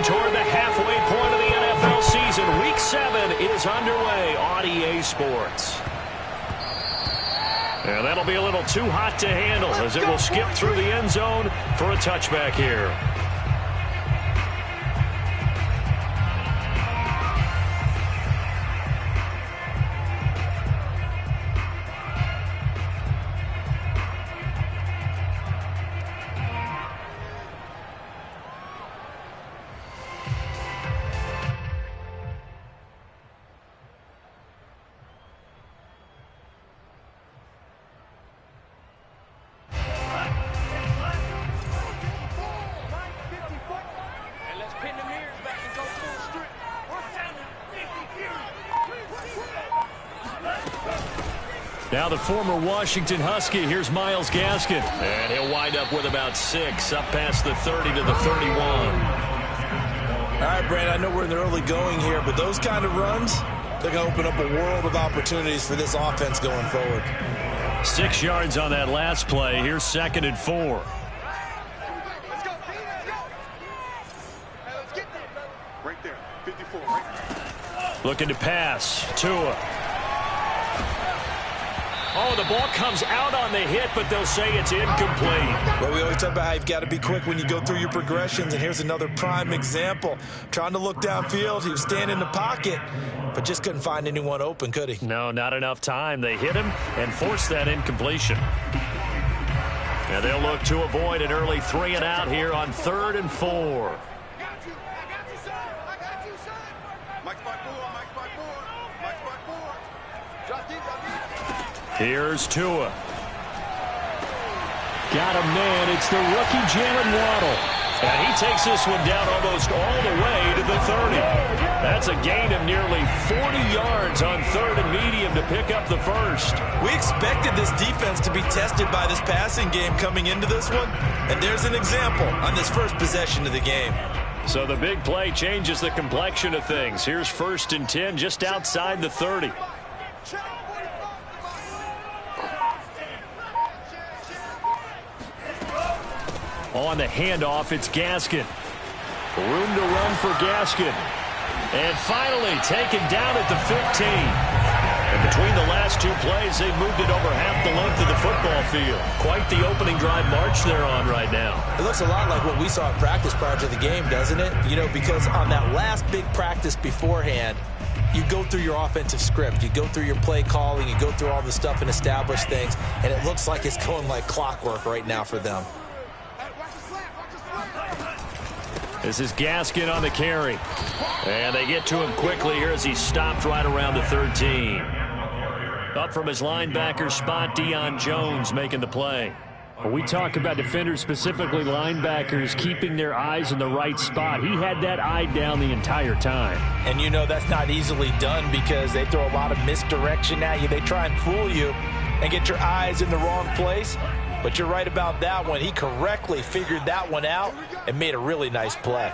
toward the halfway point of the NFL season. Week 7 is underway on EA Sports. And that'll be a little too hot to handle as it will skip through the end zone for a touchback here. Now the former Washington Husky, here's Myles Gaskin. And he'll wind up with about 6, up past the 30 to the 31. All right, Brandon, I know we're in the early going here, but those kind of runs, they're going to open up a world of opportunities for this offense going forward. 6 yards on that last play. Here's 2nd and 4. Right there, 54, right there. Looking to pass. Tua. Oh, the ball comes out on the hit, but they'll say it's incomplete. Well, we always talk about how you've got to be quick when you go through your progressions, and here's another prime example. Trying to look downfield, he was standing in the pocket, but just couldn't find anyone open, could he? No, not enough time. They hit him and forced that incompletion. And they'll look to avoid an early 3 and out here on 3rd and 4. Here's Tua. Got him, man. It's the rookie Jalen Waddle. And he takes this one down almost all the way to the 30. That's a gain of nearly 40 yards on 3rd and medium to pick up the first. We expected this defense to be tested by this passing game coming into this one. And there's an example on this first possession of the game. So the big play changes the complexion of things. Here's 1st and 10 just outside the 30. On the handoff, it's Gaskin. Room to run for Gaskin. And finally taken down at the 15. And between the last 2 plays, they've moved it over half the length of the football field. Quite the opening drive march they're on right now. It looks a lot like what we saw in practice prior to the game, doesn't it? You know, because on that last big practice beforehand, you go through your offensive script. You go through your play calling. You go through all the stuff and establish things. And it looks like it's going like clockwork right now for them. This is Gaskin on the carry. And they get to him quickly here as he's stopped right around the 13. Up from his linebacker spot, Deion Jones making the play. When we talk about defenders, specifically linebackers, keeping their eyes in the right spot. He had that eye down the entire time. And you know that's not easily done because they throw a lot of misdirection at you. They try and fool you and get your eyes in the wrong place. But you're right about that one. He correctly figured that one out and made a really nice play.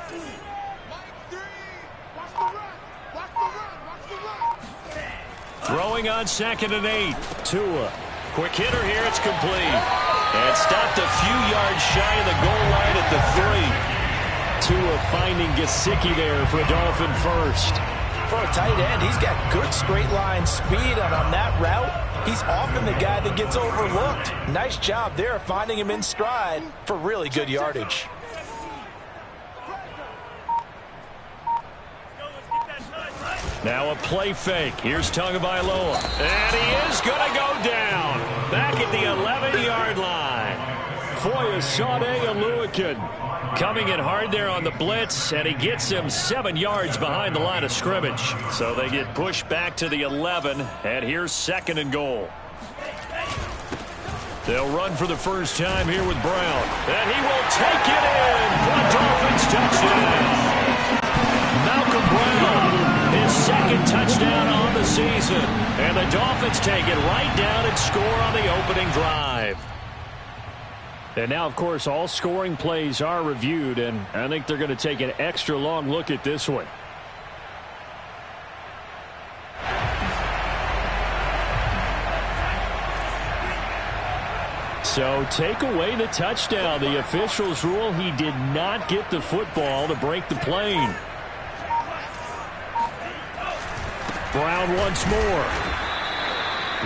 Throwing on 2nd and 8. Tua. Quick hitter here. It's complete. And stopped a few yards shy of the goal line at the 3. Tua finding Gesicki there for a Dolphin first. For a tight end, he's got good straight line speed, and on that route, he's often the guy that gets overlooked. Nice job there finding him in stride for really good yardage. Now a play fake. Here's Tagovailoa. And he is going to go down. Back at the 11-yard line. Foyesade Oluokun coming in hard there on the blitz, and he gets him 7 yards behind the line of scrimmage. So they get pushed back to the 11, and here's 2nd and goal. They'll run for the first time here with Brown. And he will take it in for a Dolphins touchdown. Malcolm Brown, his 2nd touchdown on the season. And the Dolphins take it right down and score on the opening drive. And now, of course, all scoring plays are reviewed, and I think they're going to take an extra long look at this one. So take away the touchdown. The officials rule he did not get the football to break the plane. Brown once more.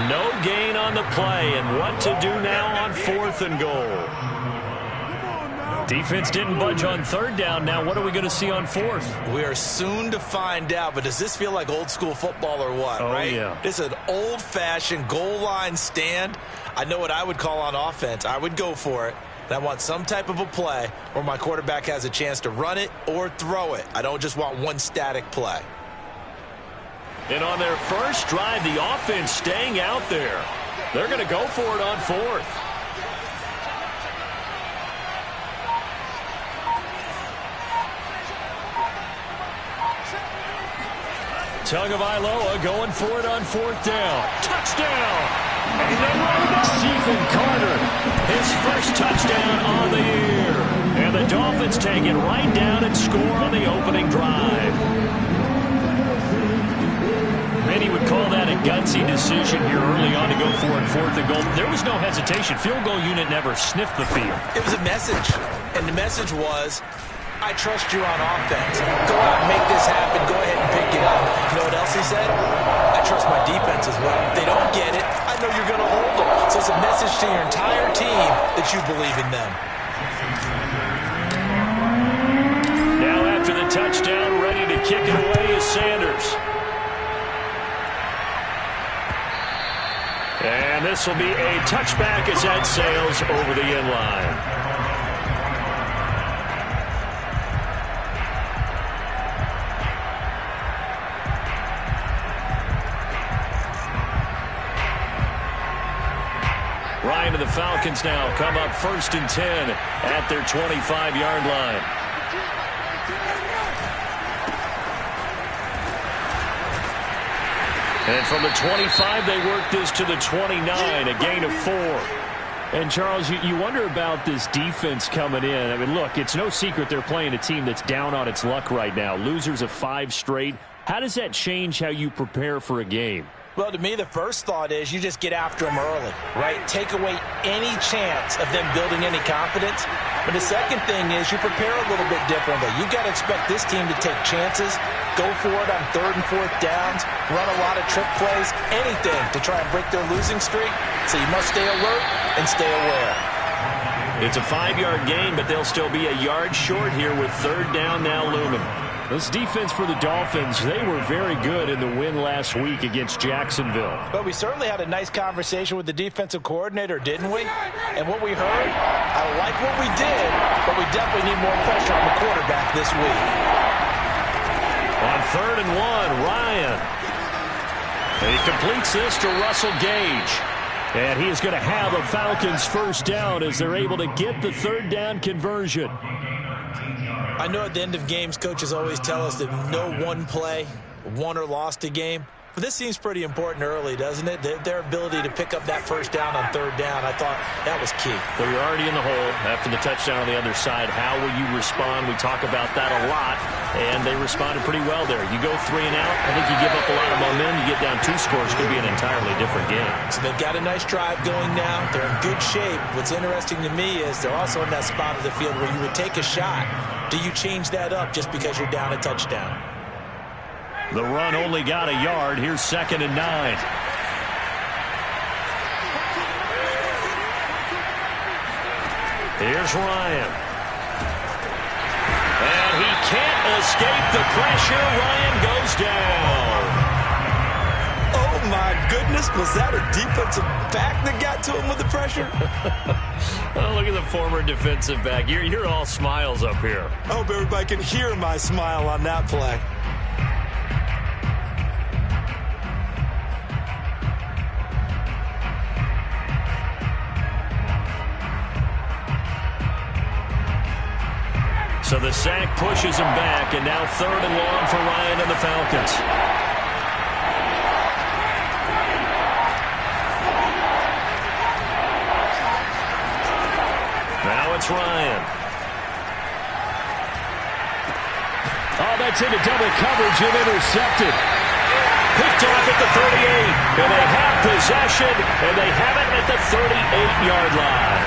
No gain on the play, and what to do now on 4th and goal. Defense didn't budge on 3rd down. Now what are we going to see on 4th? We are soon to find out, but does this feel like old school football or what, right? Yeah. This is an old-fashioned goal line stand. I know what I would call on offense. I would go for it. And I want some type of a play where my quarterback has a chance to run it or throw it. I don't just want one static play. And on their first drive, the offense staying out there. They're going to go for it on 4th. Tagovailoa going for it on 4th down. Touchdown! Stephen Carter, his first touchdown on the year. And the Dolphins take it right down and score on the opening drive. Many would call that a gutsy decision here early on to go for it 4th and goal. There was no hesitation. Field goal unit never sniffed the field. It was a message, and the message was, I trust you on offense. Go out and make this happen. Go ahead and pick it up. You know what else he said? I trust my defense as well. If they don't get it, I know you're going to hold them. So it's a message to your entire team that you believe in them. Now after the touchdown, ready to kick it away is Sanders. And this will be a touchback as that sails over the end line. Ryan and the Falcons now come up 1st and 10 at their 25-yard line. And from the 25, they work this to the 29, a gain of 4. And, Charles, you wonder about this defense coming in. I mean, look, it's no secret they're playing a team that's down on its luck right now. Losers of 5 straight. How does that change how you prepare for a game? Well, to me, the first thought is you just get after them early, right? Take away any chance of them building any confidence. But the second thing is you prepare a little bit differently. You've got to expect this team to take chances, go for it on 3rd and 4th downs, run a lot of trick plays, anything to try and break their losing streak. So you must stay alert and stay aware. It's a 5-yard gain, but they'll still be a yard short here with 3rd down now looming. This defense for the Dolphins, they were very good in the win last week against Jacksonville. But we certainly had a nice conversation with the defensive coordinator, didn't we? And what we heard, I like what we did, but we definitely need more pressure on the quarterback this week. On 3rd and 1, Ryan. He completes this to Russell Gage. And he is going to have a Falcons first down as they're able to get the 3rd down conversion. I know at the end of games, coaches always tell us that no one play won or lost a game. But this seems pretty important early, doesn't it? Their ability to pick up that first down on 3rd down, I thought that was key. So you're already in the hole after the touchdown on the other side. How will you respond? We talk about that a lot, and they responded pretty well there. You go 3 and out, I think you give up a lot of momentum. You get down 2 scores, could be an entirely different game. So they've got a nice drive going now. They're in good shape. What's interesting to me is they're also in that spot of the field where you would take a shot. Do you change that up just because you're down a touchdown? The run only got a yard. Here's 2nd and 9. Here's Ryan. And he can't escape the pressure. Ryan goes down. Oh, my goodness. Was that a defensive back that got to him with the pressure? Oh, look at the former defensive back. You're all smiles up here. I hope everybody can hear my smile on that play. So the sack pushes him back, and now 3rd and long for Ryan and the Falcons. Now it's Ryan. Oh, that's into double coverage and intercepted. Picked off at the 38. And they have possession, and they have it at the 38-yard line.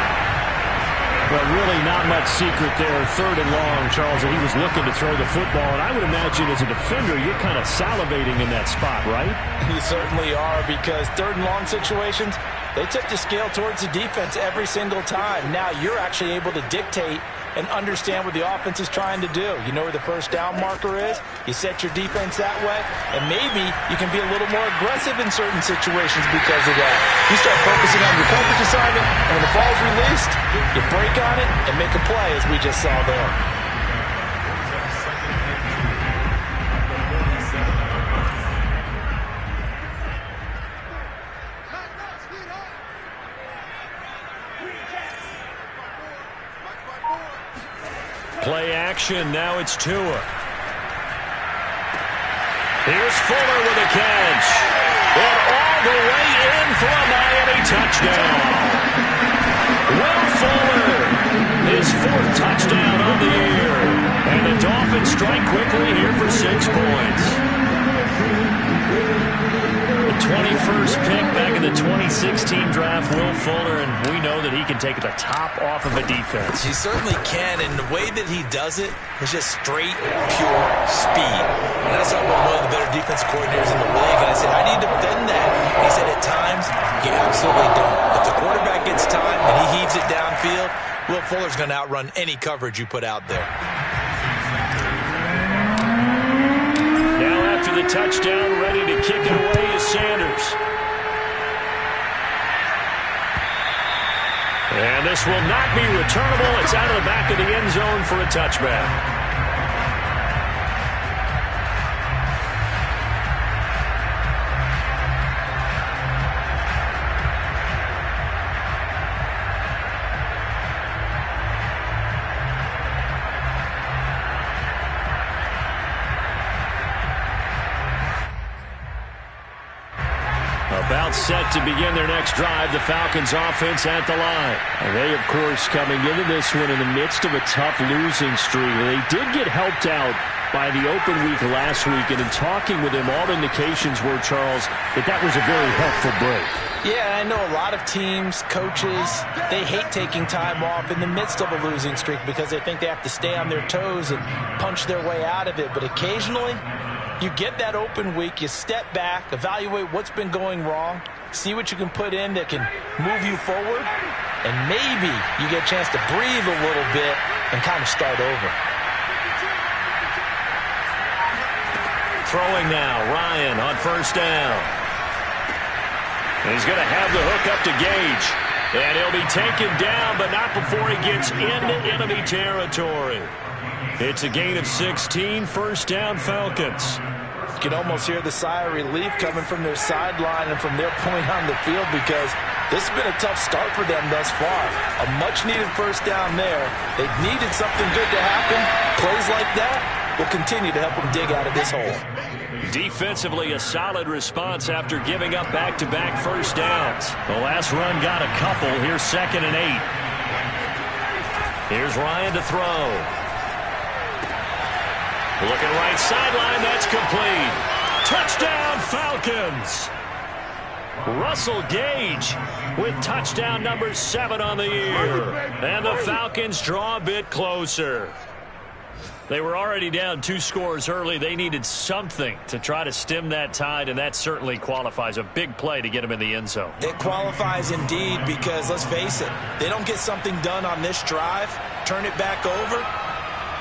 Well, really not much secret there. 3rd and long, Charles, and he was looking to throw the football. And I would imagine as a defender, you're kind of salivating in that spot, right? You certainly are, because 3rd and long situations, they tip the scale towards the defense every single time. Now you're actually able to dictate and understand what the offense is trying to do. You know where the first down marker is. You set your defense that way, and maybe you can be a little more aggressive in certain situations because of that. You start focusing on your coverage assignment, and when the ball's released, you break on it and make a play, as we just saw there. Play action. Now it's Tua. Here's Fuller with a catch. And all the way in for a Miami touchdown. Will Fuller, his 4th touchdown on the year. And the Dolphins strike quickly here for 6 points. The 21st pick back in the 2016 draft, Will Fuller, and we know that he can take the top off of a defense. He certainly can, and the way that he does it is just straight, pure speed. And I saw one of the better defense coordinators in the league, and I said, how do you defend that? He said, at times, you absolutely don't. If the quarterback gets time and he heaves it downfield, Will Fuller's going to outrun any coverage you put out there. Now after the touchdown, ready to kick it away is Sanders. And this will not be returnable. It's out of the back of the end zone for a touchback. About set to begin their next drive, the Falcons offense at the line. And they, of course, coming into this one in the midst of a tough losing streak. They did get helped out by the open week last week, and in talking with him, all indications were, Charles, that was a very helpful break. Yeah, I know a lot of teams, coaches, they hate taking time off in the midst of a losing streak because they think they have to stay on their toes and punch their way out of it. But occasionally, you get that open week, you step back, evaluate what's been going wrong, see what you can put in that can move you forward, and maybe you get a chance to breathe a little bit and kind of start over. Throwing now, Ryan on 1st down. And he's going to have the hook up to Gage. And he'll be taken down, but not before he gets into enemy territory. It's a gain of 16, 1st down Falcons. You can almost hear the sigh of relief coming from their sideline and from their point on the field because this has been a tough start for them thus far. A much-needed 1st down there. They've needed something good to happen. Plays like that will continue to help them dig out of this hole. Defensively, a solid response after giving up back-to-back 1st downs. The last run got a couple. Here's 2nd and 8. Here's Ryan to throw. Looking right sideline, that's complete. Touchdown, Falcons. Russell Gage with touchdown number 7 on the year. And the Falcons draw a bit closer. They were already down 2 scores early. They needed something to try to stem that tide, and that certainly qualifies. A big play to get them in the end zone. It qualifies indeed because, let's face it, they don't get something done on this drive, turn it back over,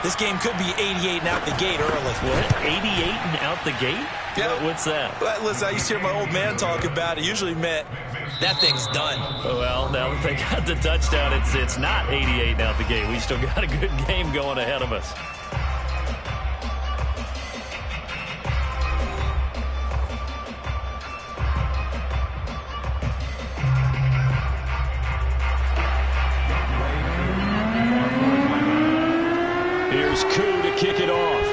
this game could be 88 and out the gate early. What? 88 and out the gate? Yeah. What's that? Well, listen, I used to hear my old man talk about it. Usually meant that thing's done. Well, now that they got the touchdown, it's not 88 and out the gate. We still got a good game going ahead of us. Here's Koo to kick it off.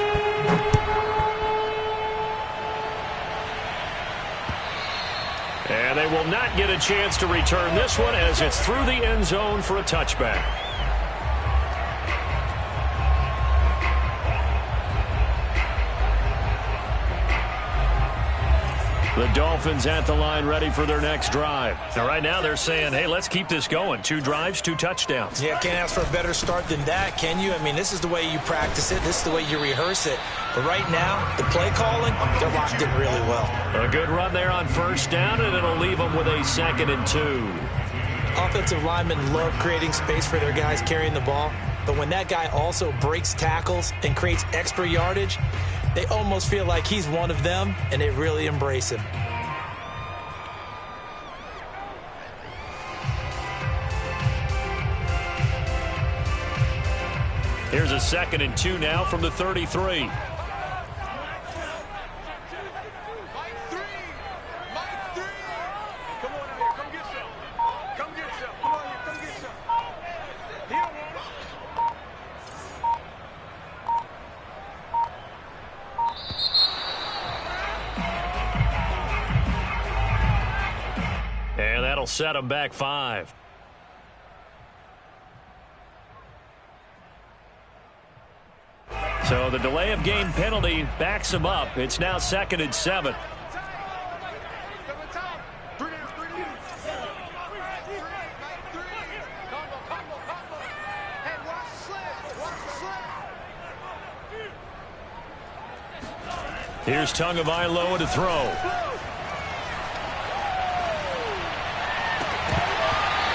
And they will not get a chance to return this one as it's through the end zone for a touchback. The Dolphins at the line ready for their next drive. Now, right now they're saying, hey, let's keep this going. 2 drives, 2 touchdowns. Yeah, can't ask for a better start than that, can you? I mean, this is the way you practice it. This is the way you rehearse it. But right now, the play calling, they're locked in really well. A good run there on first down, and it'll leave them with a 2nd and 2. Offensive linemen love creating space for their guys carrying the ball. But when that guy also breaks tackles and creates extra yardage, they almost feel like he's one of them, and they really embrace him. Here's a 2nd and 2 now from the 33. And that'll set him back 5. So the delay of game penalty backs him up. It's now 2nd and 7. Here's Tagovailoa to throw.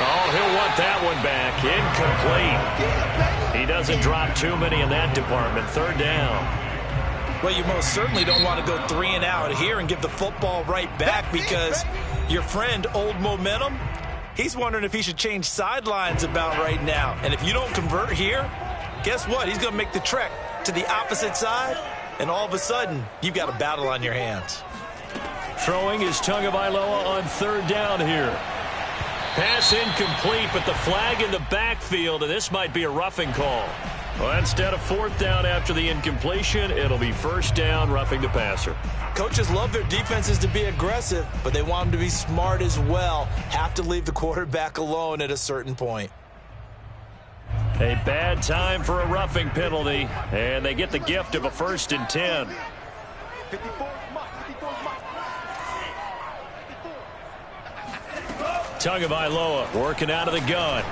Oh, he'll want that one back. Incomplete. He doesn't drop too many in that department. 3rd down. Well, you most certainly don't want to go 3 and out here and give the football right back, because your friend, Old Momentum, he's wondering if he should change sidelines about right now. And if you don't convert here, guess what? He's going to make the trek to the opposite side, and all of a sudden, you've got a battle on your hands. Throwing is Tagovailoa on 3rd down here. Pass incomplete, but the flag in the backfield, and this might be a roughing call. Well, instead of 4th down after the incompletion, it'll be 1st down, roughing the passer. Coaches love their defenses to be aggressive, but they want them to be smart as well. Have to leave the quarterback alone at a certain point. A bad time for a roughing penalty, and they get the gift of a 1st and 10. Tagovailoa working out of the gun.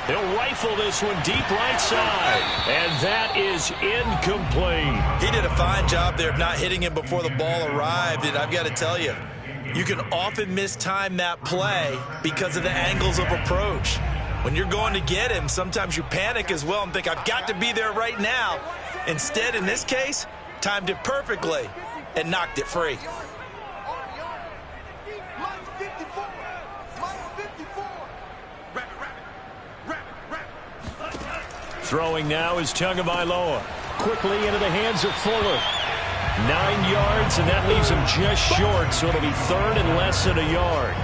He'll rifle this one deep right side, and that is incomplete. He did a fine job there of not hitting him before the ball arrived, and I've got to tell you, you can often mistime that play because of the angles of approach. When you're going to get him, sometimes you panic as well and think, I've got to be there right now. Instead, in this case, timed it perfectly and knocked it free. Throwing now is Tagovailoa. Quickly into the hands of Fuller. 9 yards, and that leaves him just short, so it'll be 3rd and less than a yard.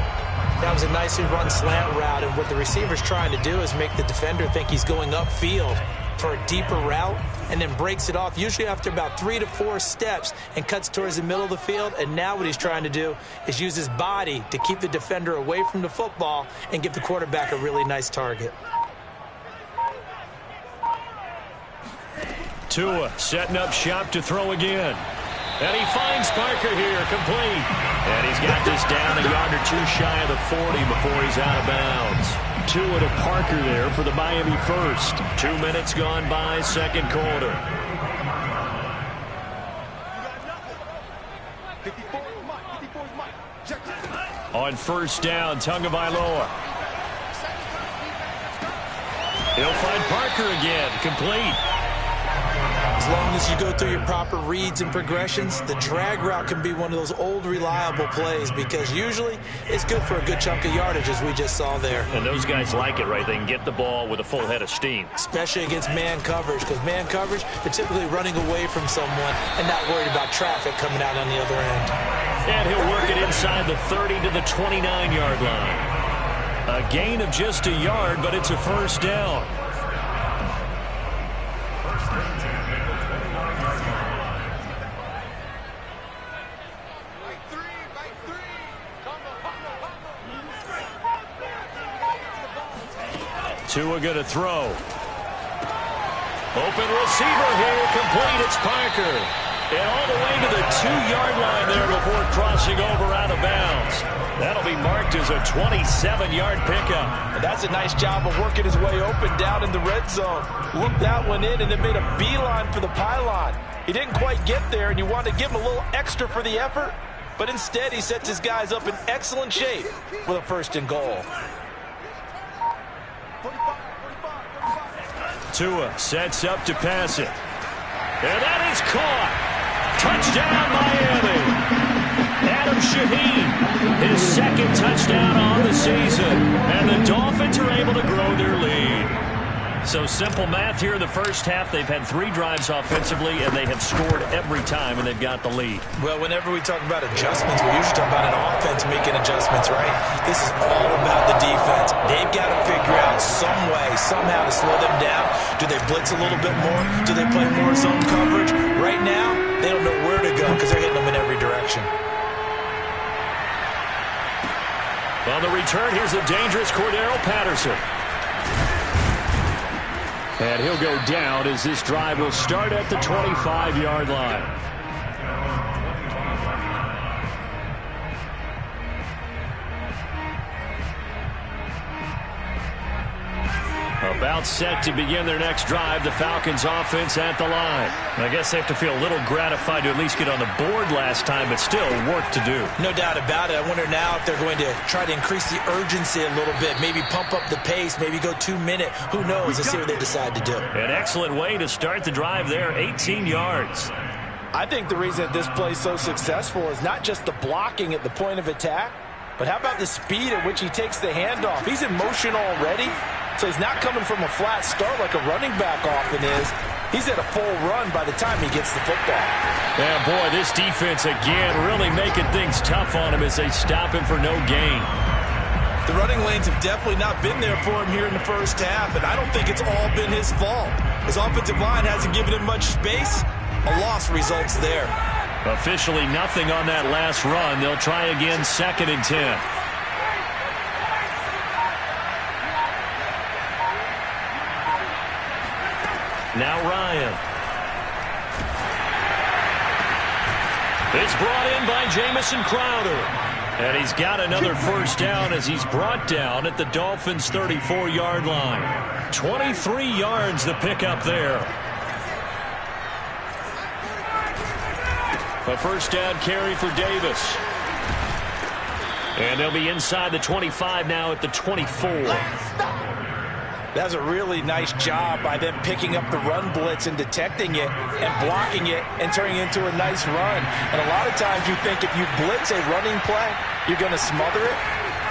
That was a nicely run slant route, and what the receiver's trying to do is make the defender think he's going upfield for a deeper route, and then breaks it off, usually after about 3 to 4 steps, and cuts towards the middle of the field. And now what he's trying to do is use his body to keep the defender away from the football and give the quarterback a really nice target. Tua setting up shop to throw again. And he finds Parker here, complete. And he's got this down a yard or 2 shy of the 40 before he's out of bounds. Tua to Parker there for the Miami first. 2 minutes gone by, 2nd quarter. On 1st down, Tagovailoa. He'll find Parker again, complete. As long as you go through your proper reads and progressions, the drag route can be one of those old reliable plays, because usually it's good for a good chunk of yardage, as we just saw there. And those guys like it, right? They can get the ball with a full head of steam. Especially against man coverage, because man coverage, they're typically running away from someone and not worried about traffic coming out on the other end. And he'll work it inside the 30 to the 29-yard line. A gain of just a yard, but it's a 1st down. Tua going to throw. Open receiver here, complete. It's Parker. And all the way to the 2-yard line there before crossing over out of bounds. That'll be marked as a 27-yard pickup. And that's a nice job of working his way open down in the red zone. Looked that one in and then made a beeline for the pylon. He didn't quite get there, and you wanted to give him a little extra for the effort. But instead, he sets his guys up in excellent shape with a 1st and goal. Tua sets up to pass it. And that is caught. Touchdown, Miami. Adam Shaheen, his 2nd touchdown on the season. And the Dolphins are able to grow their lead. So simple math here in the first half. They've had 3 drives offensively, and they have scored every time, and they've got the lead. Well, whenever we talk about adjustments, we usually talk about an offense making adjustments, right? This is all about the defense. They've got to figure out some way, somehow to slow them down. Do they blitz a little bit more? Do they play more zone coverage? Right now, they don't know where to go because they're hitting them in every direction. On the return, here's a dangerous Cordero Patterson. And he'll go down as this drive will start at the 25-yard line. About set to begin their next drive, the Falcons offense at the line. I guess they have to feel a little gratified to at least get on the board last time, but still work to do. No doubt about it. I wonder now if they're going to try to increase the urgency a little bit, maybe pump up the pace, maybe go 2-minute. Who knows? Let's see what they decide to do. An excellent way to start the drive there, 18 yards. I think the reason that this play is so successful is not just the blocking at the point of attack, but how about the speed at which he takes the handoff? He's in motion already. So he's not coming from a flat start like a running back often is. He's at a full run by the time he gets the football. Yeah, boy, this defense again really making things tough on him as they stop him for no gain. The running lanes have definitely not been there for him here in the first half, and I don't think it's all been his fault. His offensive line hasn't given him much space. A loss results there. Officially nothing on that last run. They'll try again, 2nd and 10. Now Ryan. It's brought in by Jamison Crowder. And he's got another 1st down as he's brought down at the Dolphins' 34-yard line. 23 yards the pickup there. A 1st down carry for Davis. And they'll be inside the 25 now at the 24. That's a really nice job by them picking up the run blitz and detecting it and blocking it and turning it into a nice run. And a lot of times you think if you blitz a running play, you're going to smother it.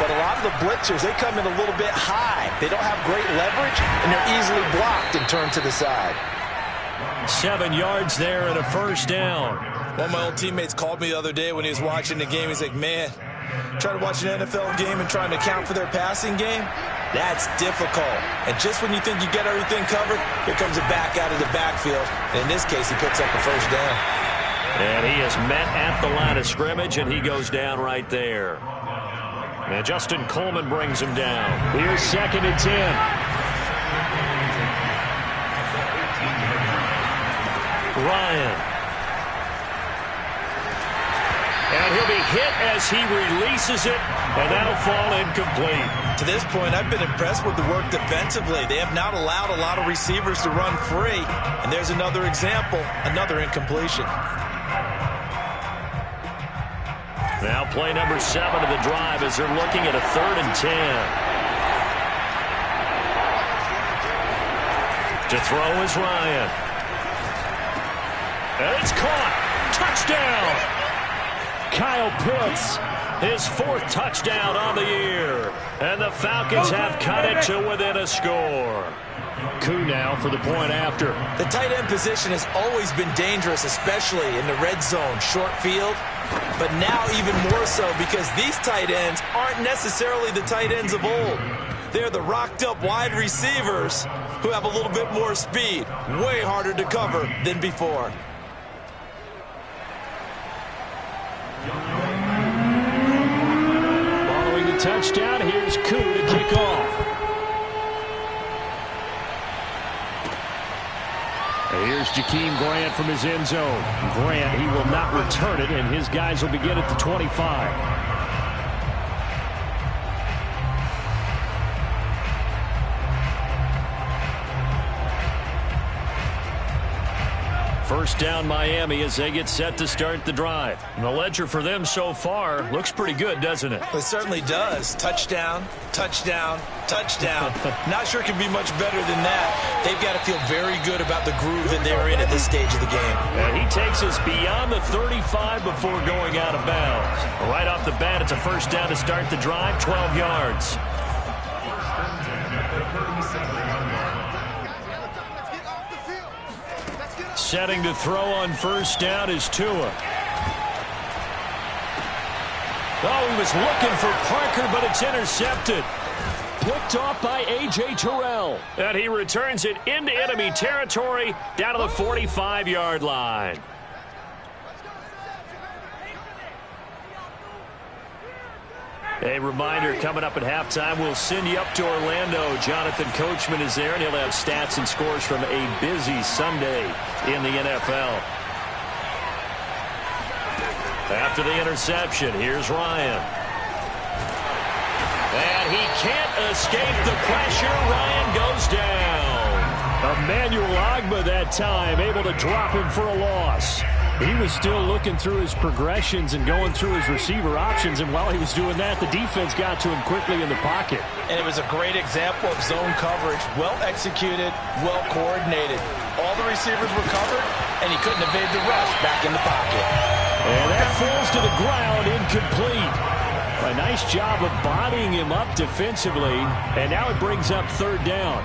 But a lot of the blitzers, they come in a little bit high. They don't have great leverage, and they're easily blocked and turned to the side. 7 yards there and a 1st down. One of my old teammates called me the other day when he was watching the game. He's like, man, trying to watch an NFL game and trying to account for their passing game, that's difficult. And just when you think you get everything covered, here comes a back out of the backfield. And in this case, he picks up a 1st down. And he is met at the line of scrimmage, and he goes down right there. And Justin Coleman brings him down. Here's 2nd and 10. Ryan. And he'll be hit as he releases it, and that'll fall incomplete. To this point, I've been impressed with the work defensively. They have not allowed a lot of receivers to run free. And there's another example, another incompletion. Now play number 7 of the drive as they're looking at a 3rd and 10. To throw is Ryan. And it's caught. Touchdown. Kyle Pitts, his 4th touchdown on the year. And the Falcons have cut it to within a score. Koo now for the point after. The tight end position has always been dangerous, especially in the red zone, short field. But now even more so because these tight ends aren't necessarily the tight ends of old. They're the rocked-up wide receivers who have a little bit more speed. Way harder to cover than before. Following the touchdown, here's Koo to kick off. And Here's Jakeem Grant from his end zone. Grant, he will not return it, and his guys will begin at the 25. First down Miami as they get set to start the drive. And the ledger for them so far looks pretty good, doesn't it? It certainly does. Touchdown, touchdown, touchdown. Not sure it can be much better than that. They've got to feel very good about the groove that they're in at this stage of the game. And he takes us beyond the 35 before going out of bounds. Right off the bat, it's a first down to start the drive, 12 yards. Setting to throw on first down is Tua. Oh, he was looking for Parker, but it's intercepted. Picked off by A.J. Terrell. And he returns it into enemy territory down to the 45-yard line. A reminder, coming up at halftime, we'll send you up to Orlando. Jonathan Coachman is there, and he'll have stats and scores from a busy Sunday in the NFL. After the interception, here's Ryan. And he can't escape the pressure. Ryan goes down. Emmanuel Ogbah that time, able to drop him for a loss. He was still looking through his progressions and going through his receiver options, and while he was doing that, the defense got to him quickly in the pocket. And it was a great example of zone coverage. Well executed, well coordinated. All the receivers were covered, and he couldn't evade the rush back in the pocket. And that falls to the ground, incomplete. A nice job of bodying him up defensively, and now it brings up third down.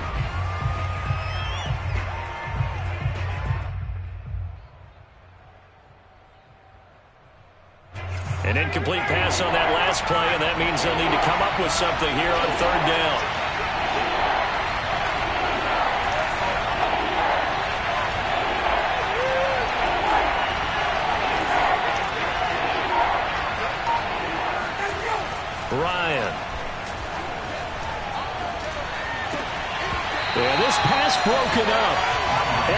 An incomplete pass on that last play, and that means they'll need to come up with something here on third down. Ryan. And this pass broken up.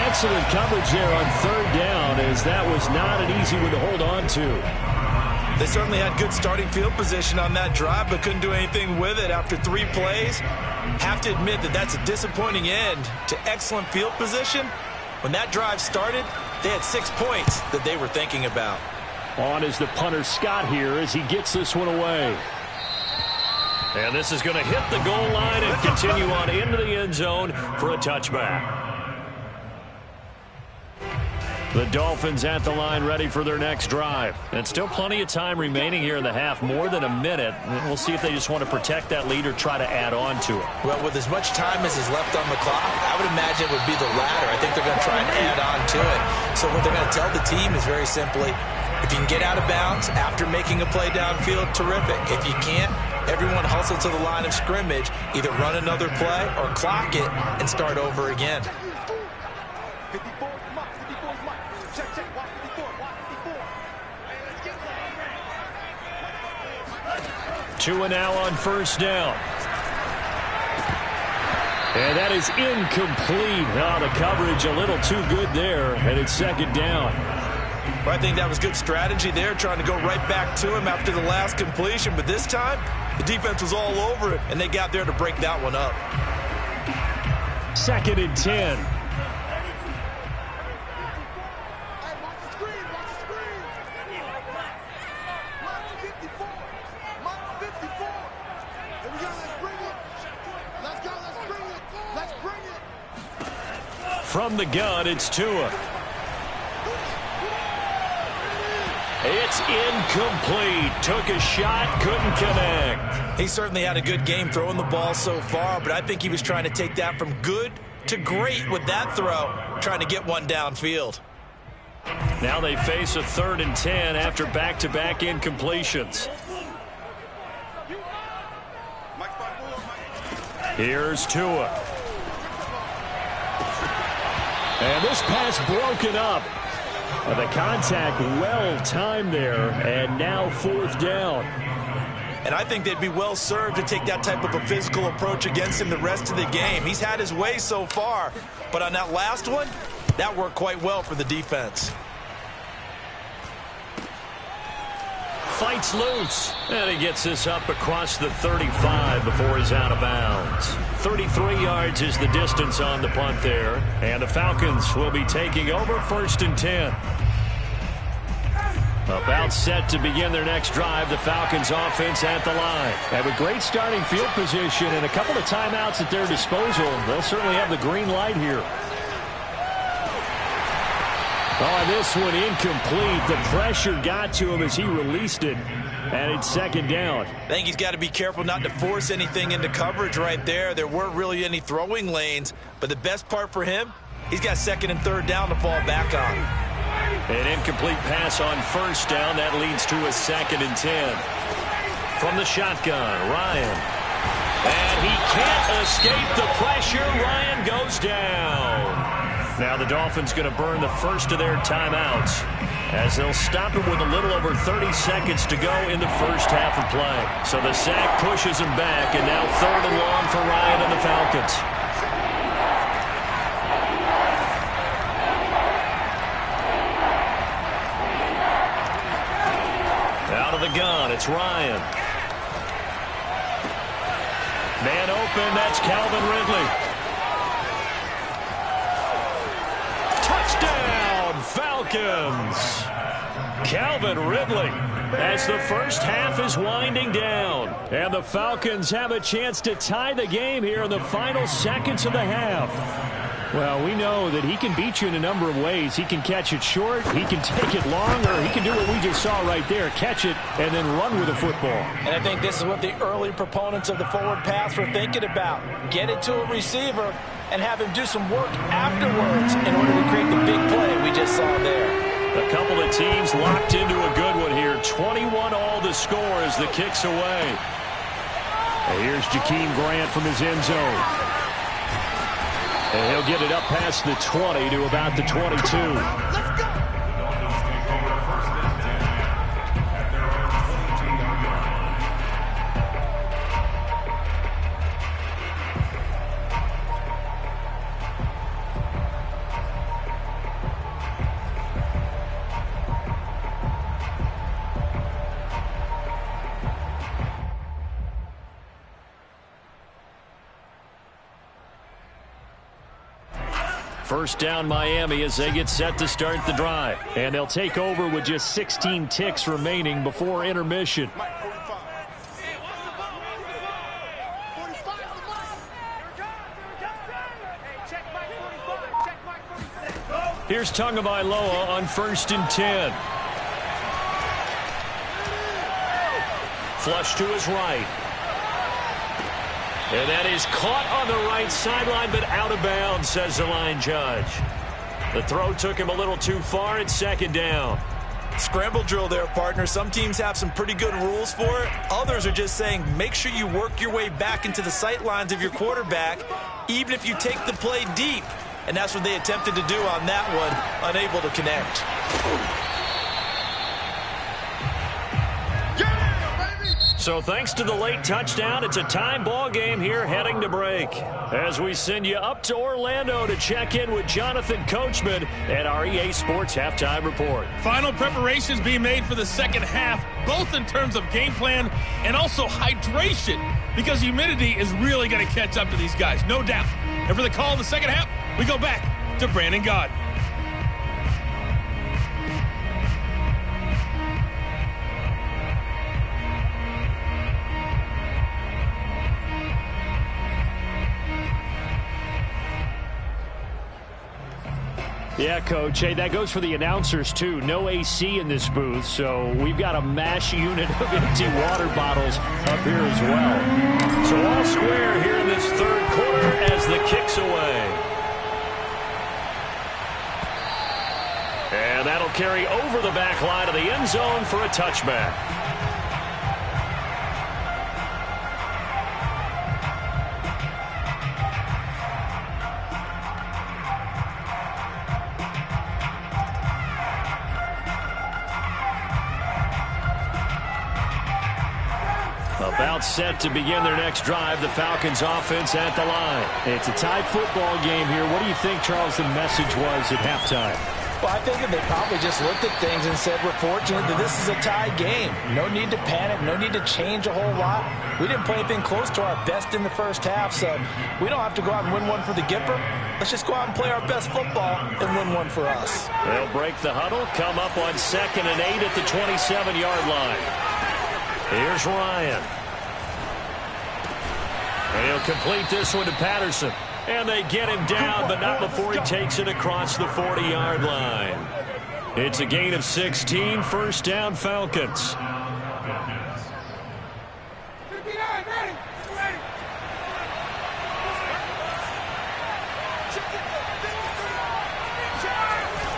Excellent coverage there on third down, as that was not an easy one to hold on to. They certainly had good starting field position on that drive, but couldn't do anything with it after 3 plays. Have to admit that that's a disappointing end to excellent field position. When that drive started, they had 6 points that they were thinking about. On is the punter Scott here as he gets this one away. And this is going to hit the goal line and continue on into the end zone for a touchback. The Dolphins at the line ready for their next drive. And still plenty of time remaining here in the half, more than a minute. We'll see if they just want to protect that lead or try to add on to it. Well, with as much time as is left on the clock, I would imagine it would be the latter. I think they're going to try and add on to it. So what they're going to tell the team is very simply, if you can get out of bounds after making a play downfield, terrific. If you can't, everyone hustle to the line of scrimmage, either run another play or clock it and start over again. 2 now on first down. And that is incomplete. Oh, the coverage a little too good there, and it's second down. Well, I think that was good strategy there, trying to go right back to him after the last completion. But this time, the defense was all over it, and they got there to break that one up. 2nd and 10. From the gun, it's Tua. It's incomplete. Took a shot, couldn't connect. He certainly had a good game throwing the ball so far, but I think he was trying to take that from good to great with that throw, trying to get one downfield. Now they face a 3rd and 10 after back-to-back incompletions. Here's Tua. And this pass broken up. The contact well-timed there, and now 4th down. And I think they'd be well-served to take that type of a physical approach against him the rest of the game. He's had his way so far, but on that last one, That worked quite well for the defense. Fights loose, and he gets this up across the 35 before he's out of bounds. 33 yards is the distance on the punt there, and the Falcons will be taking over 1st and 10. About set to begin their next drive, the Falcons offense at the line. They have a great starting field position and a couple of timeouts at their disposal. They'll certainly have the green light here. Oh, this one incomplete. The pressure got to him as he released it, and it's 2nd down. I think he's got to be careful not to force anything into coverage right there. There weren't really any throwing lanes, but the best part for him, he's got 2nd and 3rd down to fall back on. An incomplete pass on 1st down. That leads to a 2nd and 10. From the shotgun, Ryan. And he can't escape the pressure. Ryan goes down. Now the Dolphins going to burn the first of their timeouts as they'll stop him with a little over 30 seconds to go in the first half of play. So the sack pushes him back, and now 3rd and long for Ryan and the Falcons. Out of the gun, it's Ryan. Man open, that's Calvin Ridley. Touchdown, Falcons! Calvin Ridley as the first half is winding down. And the Falcons have a chance to tie the game here in the final seconds of the half. Well, we know that he can beat you in a number of ways. He can catch it short, he can take it long, or he can do what we just saw right there, catch it and then run with the football. And I think this is what the early proponents of the forward pass were thinking about. Get it to a receiver and have him do some work afterwards in order to create the big play we just saw there. A couple of teams locked into a good one here. 21 all the score as the kick's away. And here's Jakeem Grant from his end zone. And he'll get it up past the 20 to about the 22. First down Miami as they get set to start the drive. And they'll take over with just 16 ticks remaining before intermission. Here's Tagovailoa on 1st and 10. Flush to his right. And that is caught on the right sideline, but out of bounds, says the line judge. The throw took him a little too far. It's 2nd down. Scramble drill there, partner. Some teams have some pretty good rules for it. Others are just saying make sure you work your way back into the sight lines of your quarterback, even if you take the play deep. And that's what they attempted to do on that one, unable to connect. So thanks to the late touchdown, it's a tie ball game here heading to break. As we send you up to Orlando to check in with Jonathan Coachman at our EA Sports Halftime Report. Final preparations being made for the second half, both in terms of game plan and also hydration, because humidity is really going to catch up to these guys, no doubt. And for the call in the second half, we go back to Brandon Gaudin. Yeah, Coach. Hey, that goes for the announcers, too. No AC in this booth, so we've got a mash unit of empty water bottles up here as well. So all square here in this third quarter as the kick's away. And that'll carry over the back line of the end zone for a touchback. About set to begin their next drive, the Falcons offense at the line. It's a tight football game here. What do you think, Charles, the message was at halftime? Well, I think that they probably just looked at things and said, we're fortunate that this is a tie game. No need to panic. No need to change a whole lot. We didn't play anything close to our best in the first half, so we don't have to go out and win one for the Gipper. Let's just go out and play our best football and win one for us. They'll break the huddle, come up on 2nd and 8 at the 27-yard line. Here's Ryan. And he'll complete this one to Patterson. And they get him down, but not before he takes it across the 40-yard line. It's a gain of 16, first down Falcons.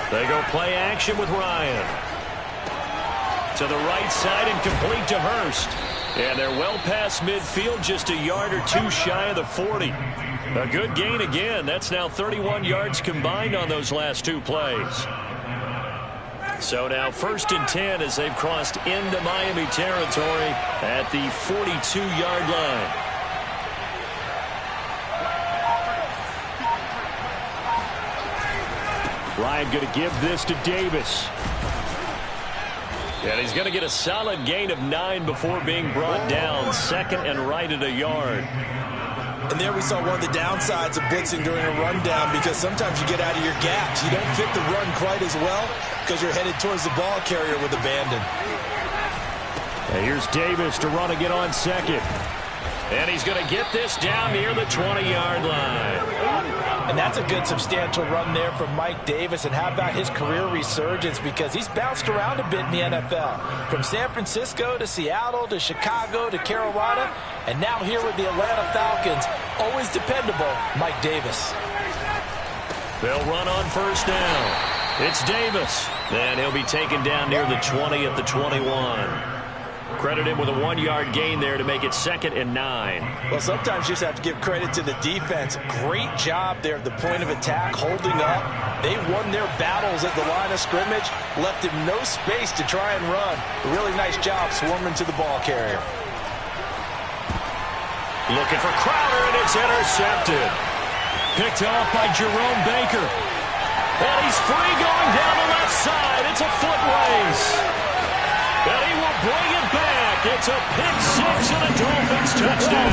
They go play action with Ryan. To the right side and complete to Hurst. And they're well past midfield, just a yard or two shy of the 40. A good gain again. That's now 31 yards combined on those last two plays. So now 1st and 10 as they've crossed into Miami territory at the 42-yard line. Ryan going to give this to Davis. And he's going to get a solid gain of 9 before being brought down. 2nd and right at a yard. And there we saw one of the downsides of blitzing during a rundown, because sometimes you get out of your gaps. You don't fit the run quite as well because you're headed towards the ball carrier with abandon. And here's Davis to run again on 2nd. And he's going to get this down near the 20-yard line. And that's a good substantial run there from Mike Davis. And how about his career resurgence? Because he's bounced around a bit in the NFL. From San Francisco to Seattle to Chicago to Carolina. And now here with the Atlanta Falcons. Always dependable, Mike Davis. They'll run on 1st down. It's Davis. Then he'll be taken down near the 20 at the 21. Credit him with a 1-yard gain there to make it 2nd and 9. Well, sometimes you just have to give credit to the defense. Great job there at the point of attack, holding up. They won their battles at the line of scrimmage, left him no space to try and run. A really nice job swarming to the ball carrier. Looking for Crowder, and it's intercepted. Picked off by Jerome Baker. And he's free going down the left side. It's a foot race. And he will bring it back. It's a pick 6 and a Dolphins touchdown.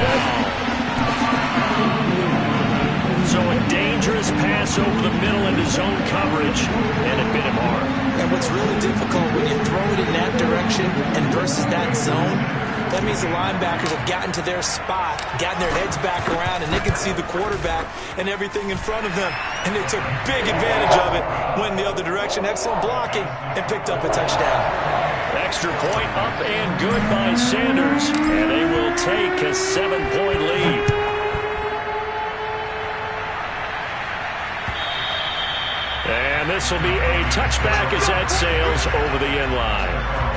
So a dangerous pass over the middle into zone coverage, and it bit him hard. And what's really difficult when you throw it in that direction and versus that zone, that means the linebackers have gotten to their spot, gotten their heads back around, and they can see the quarterback and everything in front of them. And they took big advantage of it, went in the other direction, excellent blocking, and picked up a touchdown. Extra point up and good by Sanders, and they will take a 7-point lead. And this will be a touchback as that sails over the end line.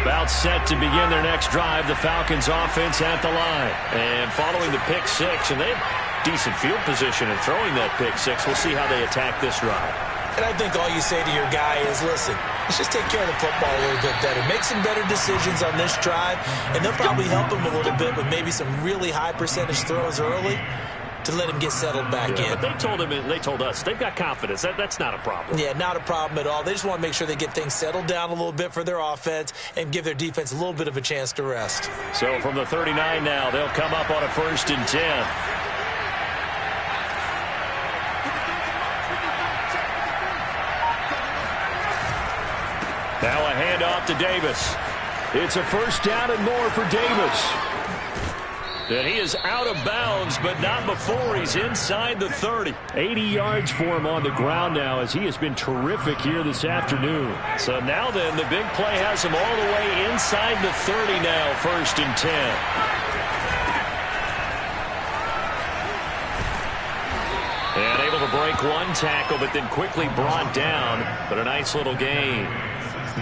About set to begin their next drive, the Falcons offense at the line. And following the pick 6, and they have decent field position in throwing that pick 6. We'll see how they attack this drive. And I think all you say to your guy is, listen, let's just take care of the football a little bit better. Make some better decisions on this drive, and they'll probably help him a little bit with maybe some really high percentage throws early to let him get settled back in. But they told him, and they told us, they've got confidence. That's not a problem. Yeah, not a problem at all. They just want to make sure they get things settled down a little bit for their offense and give their defense a little bit of a chance to rest. So from the 39 now, they'll come up on a 1st and 10. Now a handoff to Davis. It's a 1st down and more for Davis. And he is out of bounds, but not before he's inside the 30. 80 yards for him on the ground now, as he has been terrific here this afternoon. So now then, the big play has him all the way inside the 30 now, 1st and 10. And able to break one tackle, but then quickly brought down. But a nice little gain.